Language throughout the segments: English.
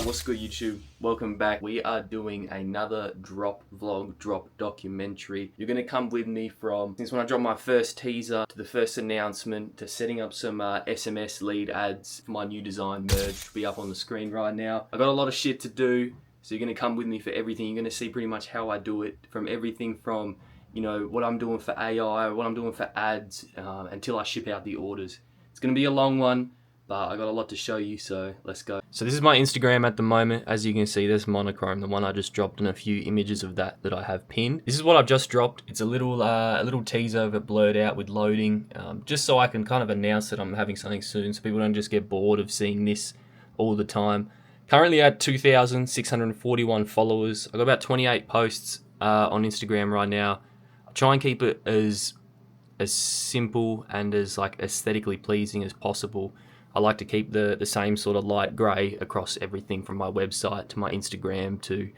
What's good, YouTube? Welcome back. We are doing another drop vlog, drop documentary. You're gonna come with me since when I dropped my first teaser to the first announcement to setting up some SMS lead ads for my new design merge, which will be up on the screen right now. I got a lot of shit to do, so you're gonna come with me for everything. You're gonna see pretty much how I do it, from everything from, you know, what I'm doing for AI, what I'm doing for ads, until I ship out the orders. It's gonna be a long one, but I got a lot to show you, so let's go. So this is my Instagram at the moment. As you can see, there's monochrome, the one I just dropped, and a few images of that I have pinned. This is what I've just dropped. It's a little teaser of it blurred out with loading, just so I can kind of announce that I'm having something soon, so people don't just get bored of seeing this all the time. Currently at 2,641 followers. I've got about 28 posts on Instagram right now. I try and keep it as simple and as like aesthetically pleasing as possible. I like to keep the same sort of light grey across everything, from my website to my Instagram to,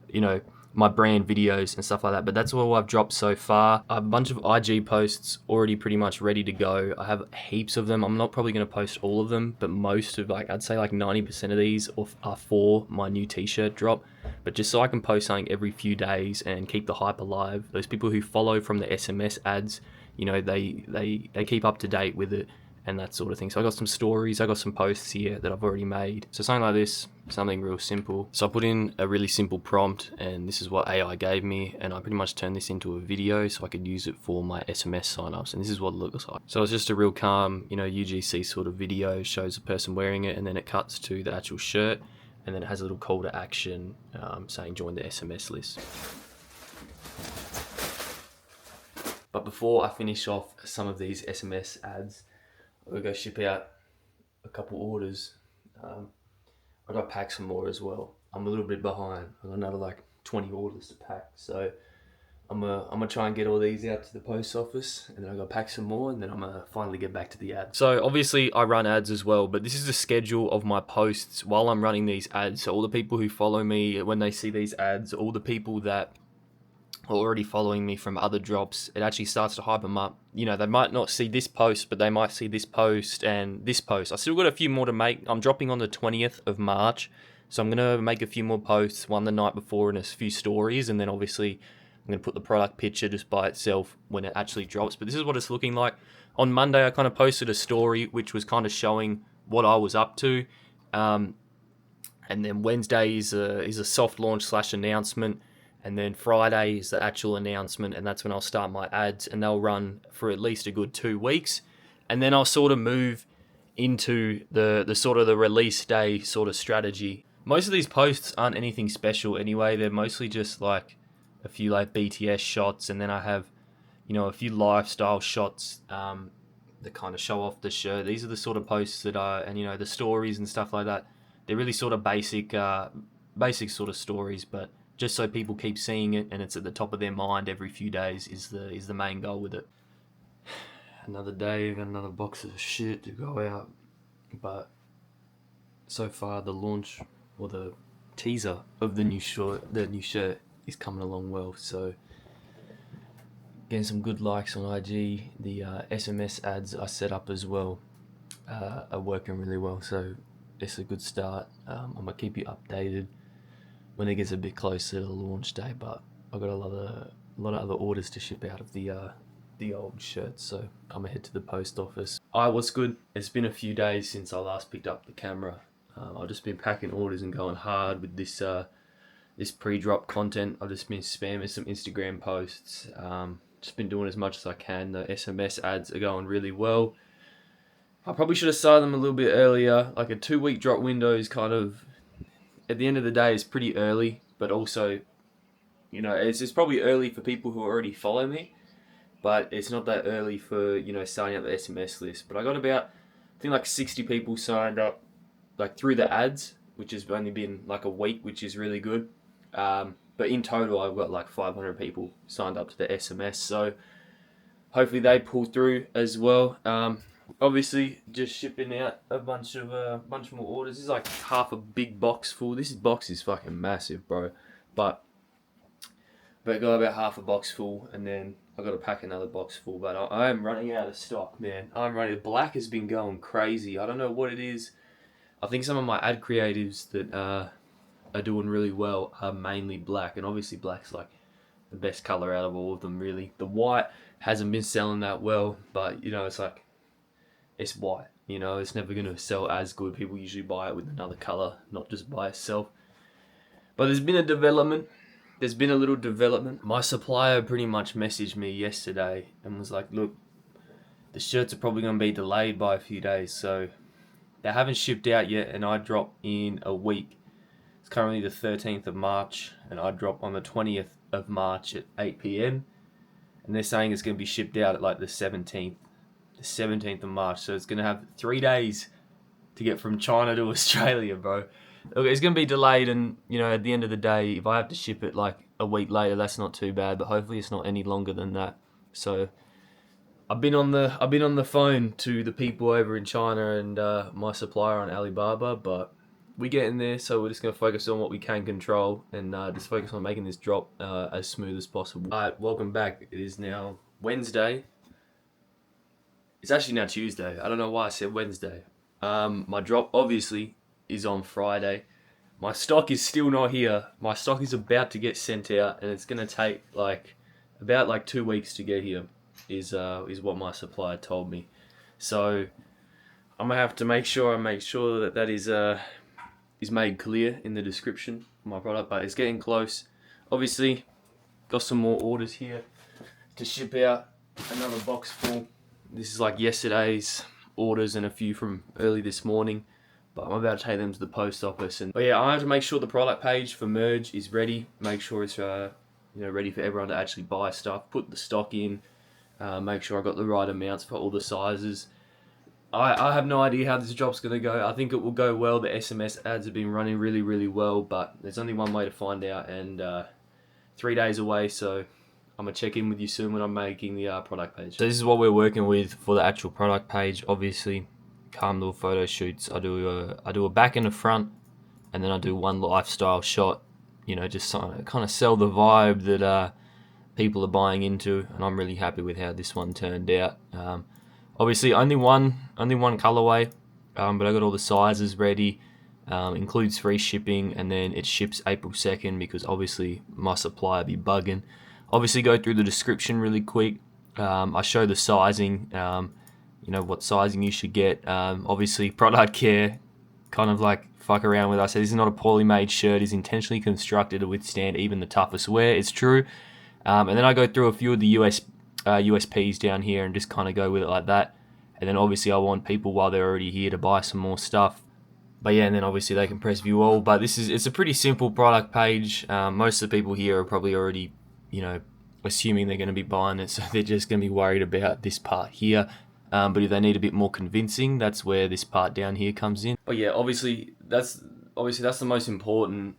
you know, my brand videos and stuff like that. But that's all I've dropped so far. I have a bunch of IG posts already pretty much ready to go. I have heaps of them. I'm not probably going to post all of them, but most of, like, I'd say like 90% of these are for my new t-shirt drop. But just so I can post something every few days and keep the hype alive. Those people who follow from the SMS ads, you know, they keep up to date with it and that sort of thing. So I got some stories, I got some posts here that I've already made. So something like this, something real simple. So I put in a really simple prompt, and this is what AI gave me, and I pretty much turned this into a video so I could use it for my SMS signups, and this is what it looks like. So it's just a real calm, you know, UGC sort of video, shows a person wearing it, and then it cuts to the actual shirt, and then it has a little call to action saying join the SMS list. But before I finish off some of these SMS ads, I'll go ship out a couple orders. I got to pack some more as well. I'm a little bit behind. I've got another like 20 orders to pack. So I'm gonna try and get all these out to the post office, and then I got to pack some more, and then I'm gonna finally get back to the ads. So obviously I run ads as well, but this is the schedule of my posts while I'm running these ads. So all the people who follow me, when they see these ads, all the people that are already following me from other drops, it actually starts to hype them up. You know, they might not see this post, but they might see this post and this post. I still got a few more to make. I'm dropping on the 20th of March, so I'm gonna make a few more posts, one the night before and a few stories, and then obviously I'm gonna put the product picture just by itself when it actually drops. But this is what it's looking like. On Monday, I kind of posted a story which was kind of showing what I was up to, and then Wednesday is a soft launch / announcement. And then Friday is the actual announcement, and that's when I'll start my ads, and they'll run for at least a good 2 weeks. And then I'll sort of move into the sort of the release day sort of strategy. Most of these posts aren't anything special anyway. They're mostly just like a few like BTS shots, and then I have, you know, a few lifestyle shots that kind of show off the shirt. These are the sort of posts that and you know, the stories and stuff like that. They're really sort of basic sort of stories, but just so people keep seeing it and it's at the top of their mind every few days is the main goal with it. Another day, got another box of shit to go out, but so far the launch or the teaser of the new shirt is coming along well. So getting some good likes on IG. The SMS ads I set up as well are working really well, so it's a good start. I'm gonna keep you updated when it gets a bit closer to the launch day, but I've got a lot of other orders to ship out of the old shirts, so I'm gonna head to the post office. What's good? It's been a few days since I last picked up the camera. I've just been packing orders and going hard with this pre-drop content. I've just been spamming some Instagram posts. Just been doing as much as I can. The SMS ads are going really well. I probably should have started them a little bit earlier. Like a 2-week drop window is kind of, at the end of the day, it's pretty early, but also, you know, it's probably early for people who already follow me, but it's not that early for, you know, starting up the SMS list. But I got about, I think like 60 people signed up, like through the ads, which has only been like a week, which is really good. But in total, I've got like 500 people signed up to the SMS, so hopefully they pull through as well. Obviously, just shipping out a bunch more orders. This is like half a big box full. This box is fucking massive, bro. But I got about half a box full, and then I got to pack another box full. But I am running out of stock, man. I'm running. Black has been going crazy. I don't know what it is. I think some of my ad creatives that are doing really well are mainly black, and obviously black's like the best color out of all of them, really. The white hasn't been selling that well, but you know, it's like, it's white, you know, it's never going to sell as good. People usually buy it with another color, not just by itself. But there's been a development. There's been a little development. My supplier pretty much messaged me yesterday and was like, look, the shirts are probably going to be delayed by a few days, so they haven't shipped out yet, and I drop in a week. It's currently the 13th of March, and I drop on the 20th of March at 8 p.m. And they're saying it's going to be shipped out at like the 17th of March. So it's going to have 3 days to get from China to Australia, bro. Look, it's going to be delayed, and you know, at the end of the day, if I have to ship it like a week later, that's not too bad. But hopefully, it's not any longer than that. So I've been on the phone to the people over in China and my supplier on Alibaba, but we're getting there. So we're just going to focus on what we can control and just focus on making this drop as smooth as possible. Alright, welcome back. It is now Wednesday. It's actually now Tuesday. I don't know why I said Wednesday. My drop obviously is on Friday. My stock is still not here. My stock is about to get sent out, and it's gonna take about 2 weeks to get here. Is what my supplier told me. So I'm gonna have to make sure that is made clear in the description of my product. But it's getting close. Obviously, got some more orders here to ship out. Another box full. This is like yesterday's orders and a few from early this morning, but I'm about to take them to the post office. But yeah, I have to make sure the product page for merge is ready. Make sure it's ready for everyone to actually buy stuff. Put the stock in. Make sure I got the right amounts for all the sizes. I have no idea how this drop's gonna go. I think it will go well. The SMS ads have been running really, really well, but there's only one way to find out, and 3 days away. So I'm gonna check in with you soon when I'm making the product page. So this is what we're working with for the actual product page. Obviously, calm little photo shoots. I do a back and a front, and then I do one lifestyle shot. You know, just kind of sell the vibe that people are buying into, and I'm really happy with how this one turned out. Obviously, only one colorway, but I got all the sizes ready. Includes free shipping, and then it ships April 2nd because obviously my supplier be bugging. Obviously, go through the description really quick. I show the sizing, what sizing you should get. Obviously, product care, kind of like fuck around with. I say this is not a poorly made shirt. It's intentionally constructed to withstand even the toughest wear. It's true. And then I go through a few of the USPs down here and just kind of go with it like that. And then obviously I want people while they're already here to buy some more stuff. But yeah, and then obviously they can press view all. But it's a pretty simple product page. Most of the people here are probably already, assuming they're going to be buying it, so they're just going to be worried about this part here. But if they need a bit more convincing, that's where this part down here comes in. But yeah, obviously that's the most important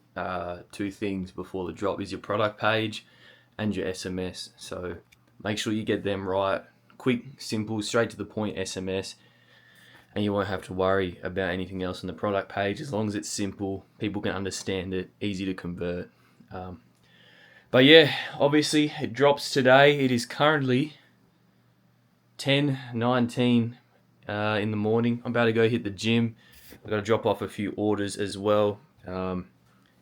two things before the drop is your product page and your SMS. So make sure you get them right. Quick, simple, straight to the point SMS, and you won't have to worry about anything else on the product page. As long as it's simple, people can understand it, easy to convert. But yeah, obviously it drops today. It is currently 10:19 in the morning. I'm about to go hit the gym. I've got to drop off a few orders as well, and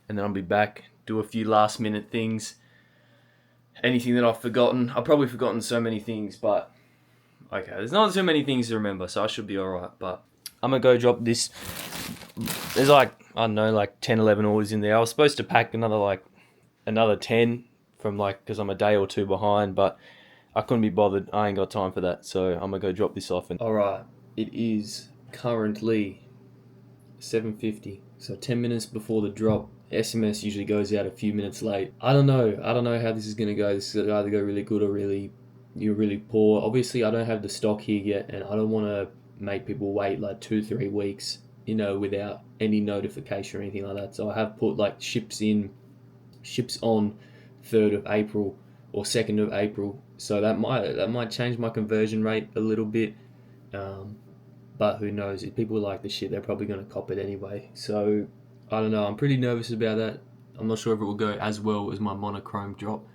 then I'll be back, do a few last minute things. Anything that I've forgotten, I've probably forgotten so many things, but okay, there's not so many things to remember, so I should be alright. But I'm gonna go drop this. There's like 10, 11 orders in there. I was supposed to pack another 10 from because I'm a day or two behind, but I couldn't be bothered. I ain't got time for that, so I'm gonna go drop this off. Alright, it is currently 7:50, so 10 minutes before the drop. SMS usually goes out a few minutes late. I don't know how this is gonna go. This is gonna either go really good or really poor. Obviously, I don't have the stock here yet, and I don't want to make people wait 2-3 weeks, without any notification or anything like that. So I have put ships on 3rd of April or 2nd of April. So that might change my conversion rate a little bit. But who knows? If people like the shit, they're probably gonna cop it anyway. So I don't know. I'm pretty nervous about that. I'm not sure if it will go as well as my monochrome drop.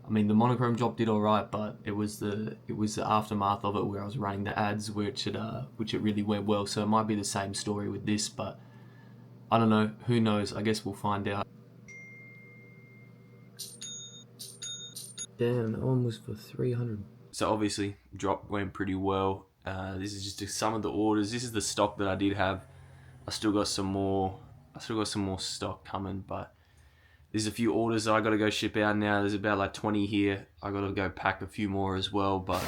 I mean, the monochrome drop did all right, but it was the aftermath of it where I was running the ads, which it really went well. So it might be the same story with this, but I don't know, who knows, I guess we'll find out. Damn, that one was for 300. So obviously, drop went pretty well. This is just some of the orders. This is the stock that I did have. I still got some more stock coming, but there's a few orders that I gotta go ship out now. There's about like 20 here. I gotta go pack a few more as well, but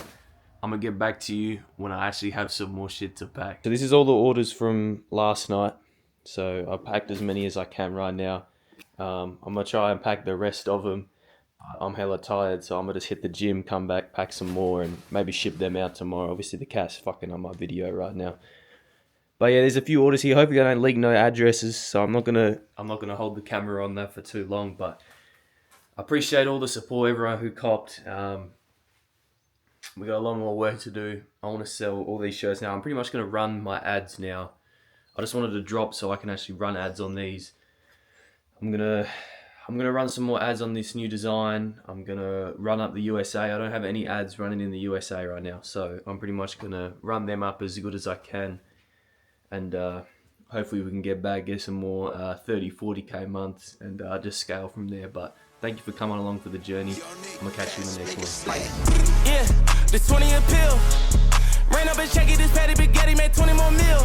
I'm gonna get back to you when I actually have some more shit to pack. So this is all the orders from last night. So I packed as many as I can right now. I'm gonna try and pack the rest of them. I'm hella tired, so I'm gonna just hit the gym, come back, pack some more, and maybe ship them out tomorrow. Obviously the cat's fucking on my video right now. But yeah, there's a few orders here. Hopefully I don't leak no addresses, so I'm not gonna hold the camera on that for too long. But I appreciate all the support, everyone who copped. We got a lot more work to do. I want to sell all these shirts now. I'm pretty much gonna run my ads now. I just wanted to drop so I can actually run ads on these. I'm gonna run some more ads on this new design. I'm gonna run up the USA. I don't have any ads running in the USA right now, so I'm pretty much gonna run them up as good as I can. And hopefully we can get some more 30-40k months and just scale from there. But thank you for coming along for the journey. I'm gonna catch you in the next one. Yeah, this 20 a pill. Ran up and check it, this patty spaghetti made 20 more mil.